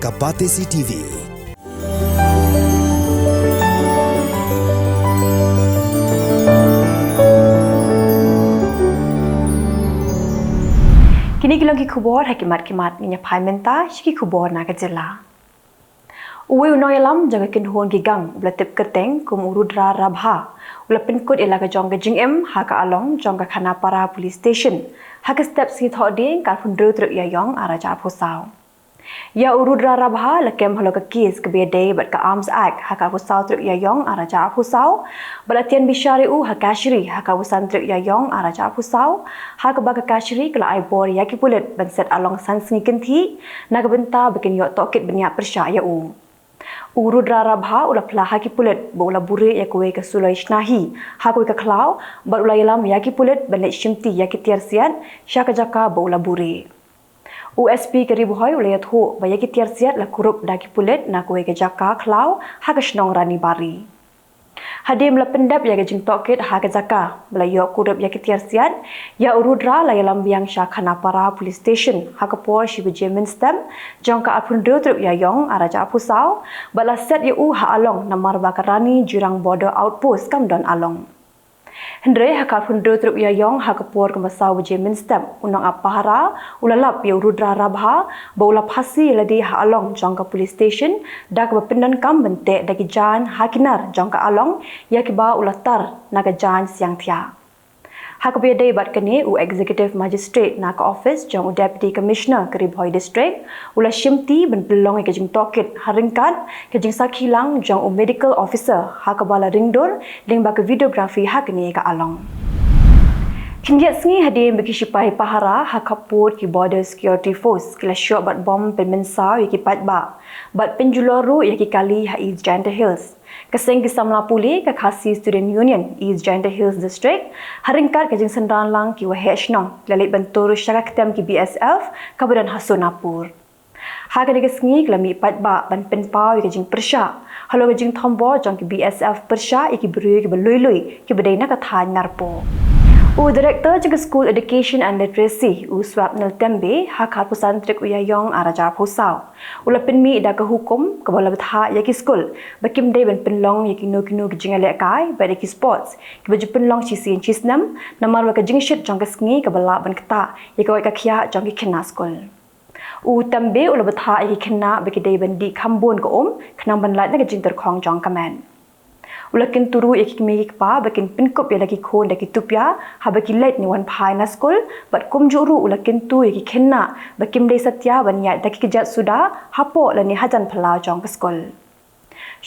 ka Pyrthei TV. Kini Kylleng Khubor hakimat niya menta shiki Khubor na Jylla. Uwe unoyalam jaga kinhuan gigang belatip keteng kum urudra rabha ula pinkut ilaga jong jingem haka along jong khana para police station haka step si thoding kal fundru truk Ïaïong araja phosau. Ya urudra rabha lakem haloka kis ke bede bat ka arms act haka phosau truk Ïaïong araja phosau balatian bishari u hakashri haka usan truk Ïaïong araja phosau haka baga kashri kala ai bor yaki pulet ban set along sansni kinthi naga benta bikin yo tokit benya persya ya u. Urudra rabha ula pelaha ki pulet bola bure ya kuwe ke sulai shnahi ha kuwe ke klau bar ula yalam ya ki pulet balet shimti ya ki tiarsiat syaka jaka bola bure. USP ke ribuhoi ula yathu ba ya ki tiarsiat la kurup da ki pulet na kuwe ke jaka klau ha ke shnong rani bari. Hadim la pendap ya ke jing tokit ha ke jaka bala yo kurup ya ki tiarsiat ya urudra la yalam biang syakana para police station ha ke por shi bejemen stem jong ka apun truk Ïaïong araja phosau bala set ya u ha along namar bakarani jurang border outpost kam don along. Hendre haka fundru truk Ïaïong haka por kemasau bejemen stem unang apahara ulalap ya urudra rabha baula phasi ladi ha along jong ka police station dak bapindan kam bente dagi jan hakinar jong ka along ya kiba ulatar naga jan siang thia. Haka bede bat kene u executive magistrate na ka office jong u deputy commissioner ke Ribhoi district ula shimti ben pelong ke jing tokit haringkat ke jing sakhilang jong u medical officer haka bala ringdor ling ba ke videography hakne ka along. Kinjat sengi hadir bagi sipai pahara hakaput ki border security force kila syok bat bom penmensau yaki patba bat penjularu yaki kali ha East Jylla Hills keseng kisamla puli ke khasi student union East Jylla Hills district haringkat ke jing sendran lang ki wahesh nong lalit bentur syaka ketem ki BSF kabudan hasonapur haka de sengi klami patba ban penpau yaki jing persya halo ke jing thombo jong ki BSF persya yaki bru ki belui ki bedaina ka than narpo. Director jaga School Education and Literacy Swap Nil Tembe hak hapusan truk Ïaïong araja phosau. Ula penmi da ke hukum ke bola betha yaki school. Bakim day ben penlong yaki no jingale kai ba yaki sports. Ke baju penlong chisi chisnam namar wa ke jingshit jong ke sngi ke bala ban keta yaki wa khia jong ke khna school. Tembe ula betha yaki khna baki day ben di khambon ke khnang ban lat na ke jing ter khong jong kaman. Ulakin turu yaki megi pa bakin pinkop ya lagi khon daki tupya ha baki late ni wan phai na school bat kum juru ulakin tu yaki khenna bakim dei satya banya daki kejat suda hapo la ni hajan phala jong ka school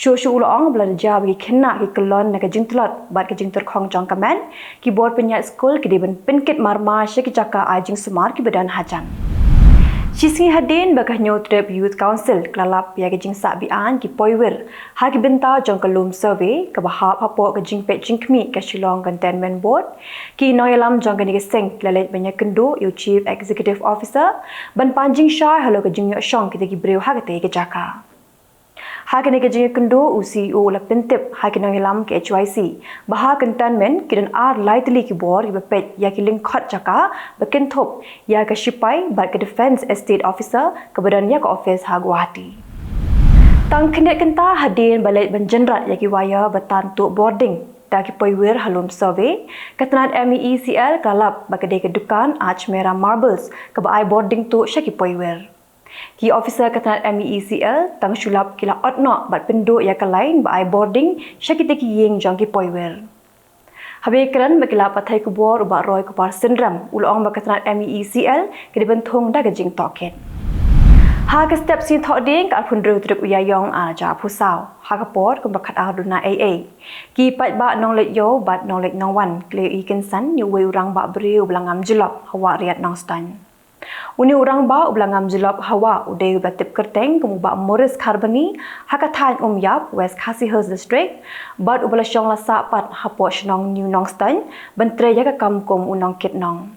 shu ulong bla ja baki khenna ki kolon na ka jingtlot bat ka jingter khong jong kaman ki board penya school ki diben pinkit marma sheki jaka ajing sumar ki badan hajan. Sisi hadin bakah Trip Youth Council kelalap ya kejing sabian ki poiwer ha ki benta jong kalum survey ke bahap hapo ke jing pet jing kmi ke Shillong Cantonment Board ki noyalam jong ke seng lalet banyak kendu you chief executive officer ban panjing syai halo ke jing yo shong ki breu ha ke jaka ha ke jing kendu CEO la pentip ha ke noyalam ke HYC baha cantonment ki dan ar lightly ki bor ki bepet ya ki lingkot jaka bakin thop ya ke sipai bat ke defense estate officer ke badan ya ke office ha Guwahati. Tang kendet kenta hadir balik ban jenrat ya ki waya batan tu boarding daki poiwer halum survey ketenat MECL kalap bakade ke dukan arch merah marbles ke bai boarding tu syaki poiwer. Ki officer ketenat MECL tang sulap kila otno bat penduk ya ke lain bai boarding syaki teki yeng jong ki poiwer. Habis keran bakila pathai Khubor ubat roy kupar syndrome ulong baketenat MECL ke dibentung da ke jing toket. Ha ke step sin thoding ka fundru truk Ïaïong araja phosau ha ke por kum bakat aduna AA ki pat ba nong let yo bat nong let nong wan kle iken san ni we urang ba breu blangam jelop hawa riat nong stan uni urang ba blangam jelop hawa udai batip kerteng kum ba moris karbani ha ka than yap West Khasi Hills district bat ubala syong la sa pat hapo shnong new nong stan bentre ya ka kam kum unong kit nong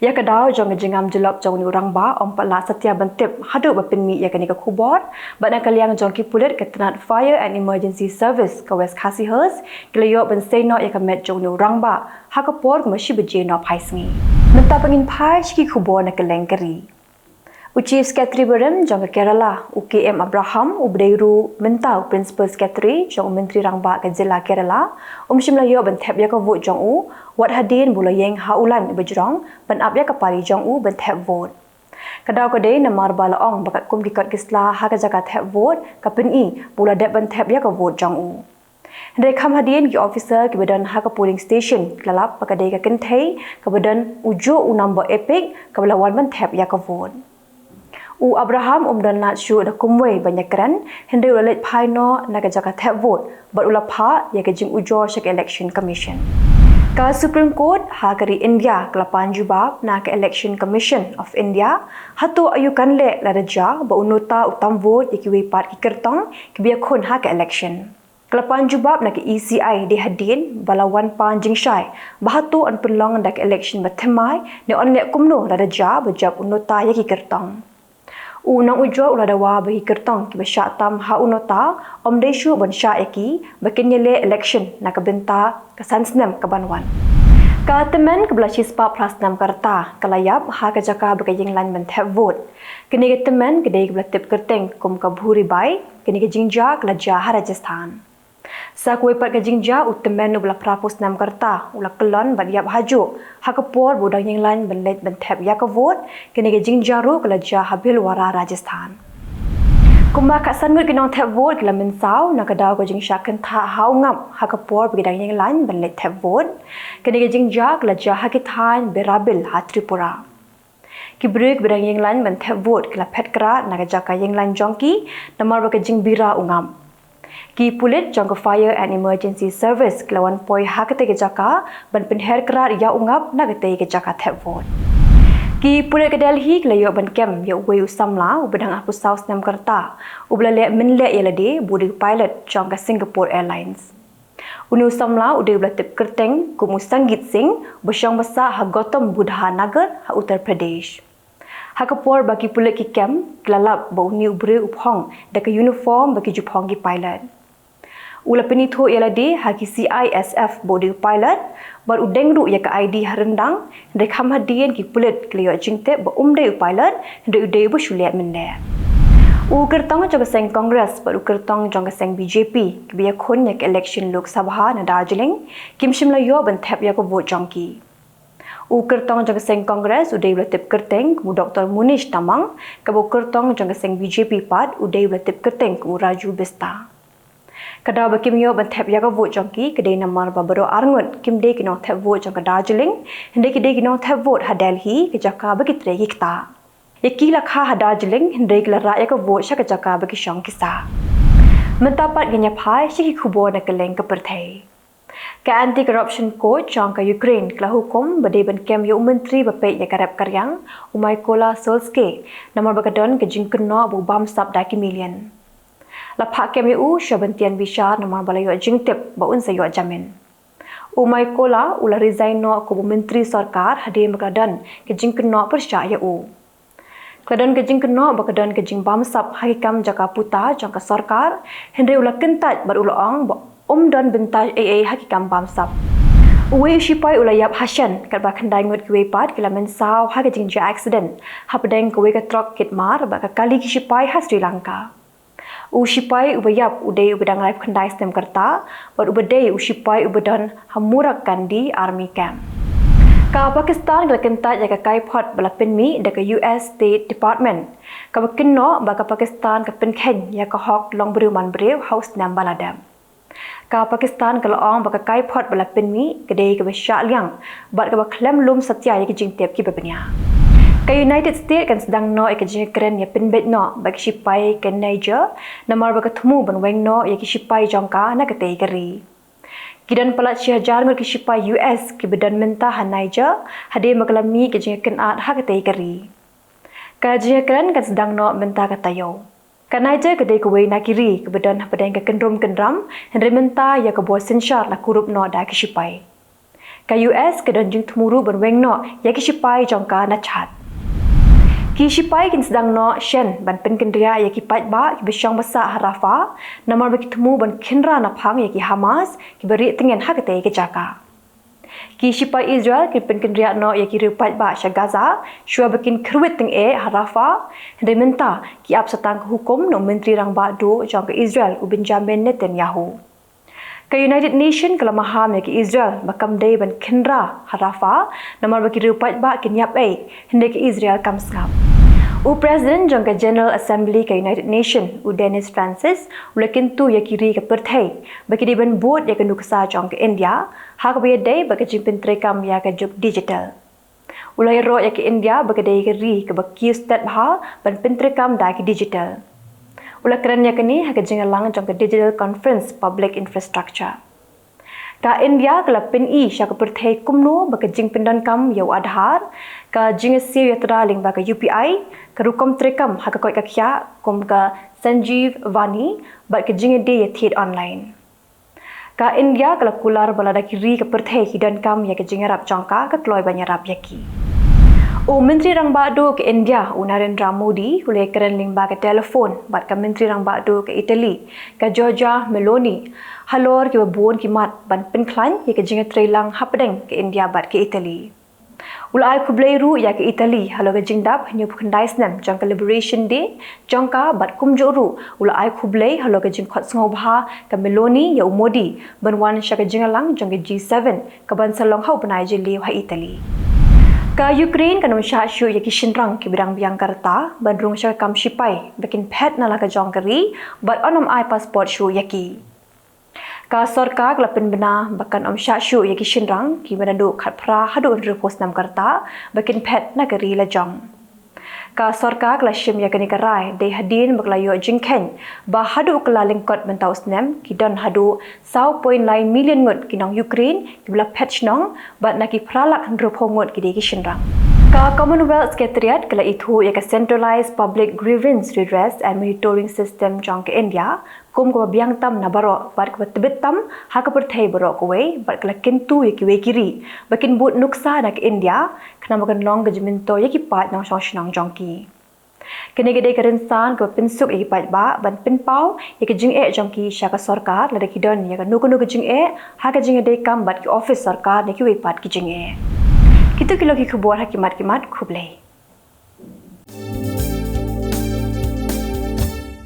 ya kadau jong jengam jelop jong ni urang ba pala satya bentip hadu bapinmi ya kani ka Khubor bana kaliang jong ki pulet ketenat fire and emergency service ka West Khasi Hills kelayo ben seno ya ka met jong ni urang ba ha ka por ko mashi beje no phai sngi menta pangin phai ki Khubor na Kylleng kari Chief Secretary Berem jong ke Kerala, UKM Abraham, Ubdeiru Mentau Principal Secretary jong Menteri Rangba ke Jylla Kerala, Shimlayo bentep ya ke vote jong wat hadin bulayeng haulan bejrong ban ap ya ke pari jong bentep vote. Kadau kedai namar balaong bakat kum kikot kisla ha ke jaga tep vote ka peni bula dep bentep ya ke vote jong Hendai kam hadin ki officer ki badan ha ke polling station kelalap pakadai ke Pyrthei ke badan ujo number epic ke belawan bentep ya ke vote. Abraham dan Natshu da kumway banyak keren hendai ulit paino na ke jaga tep vote bat ulapha ya ke jing ujo shak election commission. Ka Supreme Court ha kari India kelapan jubab na ke Election Commission of India hatu ayukan le la raja ba unuta utam vote ya ki wepat ki kertong ki biakun ha ke election. Kelapan jubab na ke ECI dihadin balawan panjing syai bahatu an penlong da ke election batemai ne on le kumno la raja bajab unuta ya ki kertong. Unang ujo uladawa bagi kertong ki besyak tam ha unota om deshu ban sya eki bakin yele election na kabenta kasansnem kabanwan. Ka temen kebela chispa plus 6 karta kalayap ha ka jaka bagayeng lan bentep vote. Kini ke temen kedai kebela tip kerteng kum ka bhuri bai kini ke jingja kelaja ha Rajasthan. Sa kuai pat ke jingja utemen ubla prapus 6 karta ula kelon badiap haju ha ka por budang yang lan benlet bentep ya ka vote kini ke jingja ru kelaja habil wara Rajasthan. Kumba kat sangut kinong tap vote kila mensau na kadau ko jing syakan tha hau ngap ha ka por bidang yang lan benlet tap vote kini ke jingja kelaja ha kithan berabil ha Tripura. Kibrik bidang yang lan bentep vote kila petkra na kajaka yang lan jongki namar baka jing bira ungam. Ki pulit jangka fire and emergency service kelawan poi ha kete ke jaka ban penher kerat ya ungap na kete ke jaka tap vote. Ki pulit ke Delhi kelayo ban kem ya uwe usamla ubedang apu South Nam Karta ubla le menle ya lade budi pilot jangka Singapore Airlines. Unu usamla ude ubla tip kerteng kumu Sanggit Singh besyang basa ha Gautam Buddha Nagar ha Uttar Pradesh. Hakapor bagi pulit ki kem kelalap bau ni ubre uphong deka uniform bagi juphong ki pilot. Ula penitho ialah de haki CISF bodi pilot bar udengru ya ka ID harendang dek ham hadien ki pulit kliyo jingte ba umde pilot de ude bu shuliat mende. Kertong jaga seng Congress bar kertong jaga seng BJP ki biya khon ya ka election Lok Sabha na Darjeeling kim shimlayo ban thep ya ko vote jongki. Kertong jaga seng Congress ude belatip kerteng ku Dr. Munish Tamang kabo kertong jaga seng BJP pat ude belatip kerteng ku Raju Bista. Kada bakim yo ban thep ya ka vote jongki kedai namar babaro arngut kim de kino thep vote jong Darjeeling hinde ki de kino thep vote ha Delhi ke jaka bagi tre kita. Yaki lakha ha Darjeeling hinde ki la ra ya ka vote sha ka jaka bagi shong kisa. Mentapat ganya phai shi Khubor na Kylleng ke Pyrthei. Ka anti-corruption court jang ka Ukraine kala hukum bade ban kem yo menteri bapek ya karap karyang Mykola Solske namar bakadon ke jingkno bu bam sap daki million. Lapha kem yo shabantian bisha namar balayo jingtep baun sayo jamin. Mykola ula resign no ko menteri sarkar hade bakadon ke jingkno persya yo. Kadon ke jingkno bakadon ke jing bam sap hakikam jaka puta jang ka sarkar hendre ula kentat bar ulong dan bentaj AA hakikam bamsap. Uwe shipai ulayap hasyan kat bakandai ngut kuwe pat kila mensau ha jingja accident ha pedeng kuwe ka truk kitmar baka kali ki shipai ha Sri Lanka. Shipai ubayap uday ubedang live kandai stem karta bar ubedai shipai ubedan hamurak kandi army camp. Ka Pakistan kala kentat jaga kai pot bala penmi deka US State Department. Ka bakinno baka Pakistan ka penkhen ya ka hok long beruman brew house nam baladam. Ka Pakistan kalau orang baka kai pot bala penmi kedai ke besyak liang bat ka baklem lum satya ya ke jingtep ki bebenya. Ka United States kan sedang no ke jing keren ya penbet no bagi shipai ke Niger namar baka temu ban weng no ya ki shipai jongka na ke tei keri. Kidan pelat syajar ngul ki shipai US ki bedan mentah ha Niger hade maklami ke jing ken at ha ke tei keri. Ka jing keren kan sedang no mentah ka tayo. Kanai je kedai kuwe na kiri kebedan pedang ke kendram henry menta ya ke buat sensar la kurup no da ke shipai. Ka US kedan jing temuru berweng no ya ke shipai jongka na chat. Ki shipai kin sedang no shen ban pen kendria ya ki pat ba ki besyang basa harafa namar bagi temu ban kendra na phang ya ki Hamas ki beri tengen ha ke te ke jaka. Ki sipa Israel ki pen kendriak no ya ki rupat ba sya Gaza, syua bikin kruit teng Harafa, hendai menta ki ap satang hukum no menteri rang ba do jang ke Israel u Benjamin Netanyahu. Ke United Nation kala maham ya ki Israel bakam day ban kendra Harafa, namar baki rupat ba kenyap hendai ke Israel kam skap. U President jangka General Assembly ke United Nation u Dennis Francis ulakin tu ya kiri ke Pyrthei bagi di ban board ya ke nuksa jangka India hak biya day bagi jimpin trekam ya ke juk digital. Ulai ro ya ke India bagi day ke ri ke baki stat bah ban pentrekam da ke digital. Ula keren ya ke ni hak jengalang jangka digital conference public infrastructure. Ka India kala pen sya ke Pyrthei kumno bagi jing pindan kam ya Aadhaar ka jing siu ya teraling bagi UPI ka rukom trekam hak koi kakya kum ka Sanjeev Vani bat ke jing de ya thiet online. Ka India kala kular balada kiri ke Pyrthei hidan kam ya ke jing rap jangka ka kloi banyarap yaki. O Menteri Rang Bado ke India, Narendra Modi, ulai keren limba ke telefon, bat ke Menteri Rang Bado ke Italy, ke Giorgia Meloni, halor ke babon ki mat ban penklan ya ke jinga trailang hapdeng ke India bat ke Italy. Ulai kublai ru ya ke Italy, halo ke jingdap nyup kendai snam jangka Liberation Day, jangka bat kumjoru, ulai kublai halo ke jing khot sngobha ke Meloni ya Modi, ban wan sya ke jingalang jangka G7, ke ban salong hau benai jeli wa Italy. Ka Ukraine kan syasyu ya ki shinrang ki bidang biang karta ban rung sya kam shipai bikin pet nala ka jongkeri bat onom ai passport syu yaki. Ka sarkar lapin bena bakan syasyu ya ki shinrang ki banadu khat pra hadu unru pos nam karta bikin pet nagari la jong. Ka sarkar la shim ya kani karai de hadin baklayo jingken ba hadu kala lingkot mentau snem ki don hadu 0.9 million ngot kinong Ukraine ki bla patch nong bat naki pralak ndro phongot ki de ki shinrang. Ka Commonwealth Secretariat kala itu ya ka centralized public grievance redress and monitoring system jang ke India kum ko biang tam na baro bat ko tebet tam ha ka Pyrthei baro ko we bat kala kintu ya ki we kiri bakin but nuksa na ke India kana makan long gajminto ya ki pat nang shong shnang jong ki. Kene gede kerensan ko pinsuk ya ki pat ba ban pinpau ya ki jing jong ki sya ka sarkar la ki don ya ka nuku jing ha ka jing de kam bat ki office sarkar ne ki we pat ki jing Kita kilo ki Khubor hakimat-kimat Khublai.